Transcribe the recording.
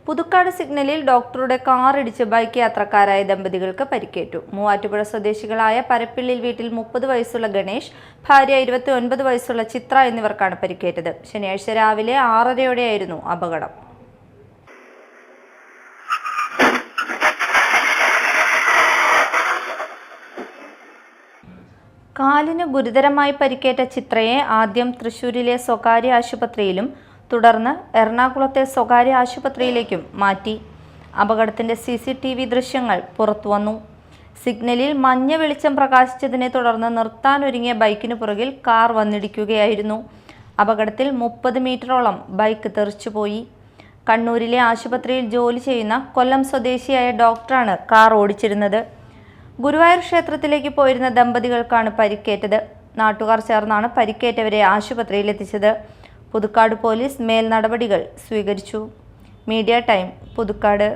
പുതുക്കാട് സിഗ്നലിൽ ഡോക്ടറുടെ കാറിടിച്ച് ബൈക്ക് യാത്രക്കാരായ ദമ്പതികൾക്ക് പരിക്കേറ്റു. മൂവാറ്റുപുഴ സ്വദേശികളായ പരപ്പിള്ളിൽ വീട്ടിൽ 30 വയസ്സുള്ള ഗണേഷ്, ഭാര്യ 29 വയസ്സുള്ള ചിത്ര എന്നിവർക്കാണ് പരിക്കേറ്റത്. ശനിയാഴ്ച രാവിലെ 6:30യോടെയായിരുന്നു അപകടം. കാലിന് ഗുരുതരമായി പരിക്കേറ്റ ചിത്രയെ ആദ്യം തൃശൂരിലെ സ്വകാര്യ ആശുപത്രിയിലും തുടർന്ന് എറണാകുളത്തെ സ്വകാര്യ ആശുപത്രിയിലേക്കും മാറ്റി. അപകടത്തിന്റെ CCTV ദൃശ്യങ്ങൾ പുറത്തുവന്നു. സിഗ്നലിൽ മഞ്ഞ വെളിച്ചം പ്രകാശിച്ചതിനെ തുടർന്ന് നിർത്താനൊരുങ്ങിയ ബൈക്കിന് പുറകിൽ കാർ വന്നിടിക്കുകയായിരുന്നു. അപകടത്തിൽ 30 മീറ്ററോളം ബൈക്ക് തെറിച്ചുപോയി. കണ്ണൂരിലെ ആശുപത്രിയിൽ ജോലി ചെയ്യുന്ന കൊല്ലം സ്വദേശിയായ ഡോക്ടറാണ് കാർ ഓടിച്ചിരുന്നത്. ഗുരുവായൂർ ക്ഷേത്രത്തിലേക്ക് പോയിരുന്ന ദമ്പതികൾക്കാണ് പരിക്കേറ്റത്. നാട്ടുകാർ ചേർന്നാണ് പരിക്കേറ്റവരെ ആശുപത്രിയിൽ എത്തിച്ചത്. പുതുക്കാട് പോലീസ് മേൽ നടപടികൾ സ്വീകരിച്ചു. Media time, Puthukkad.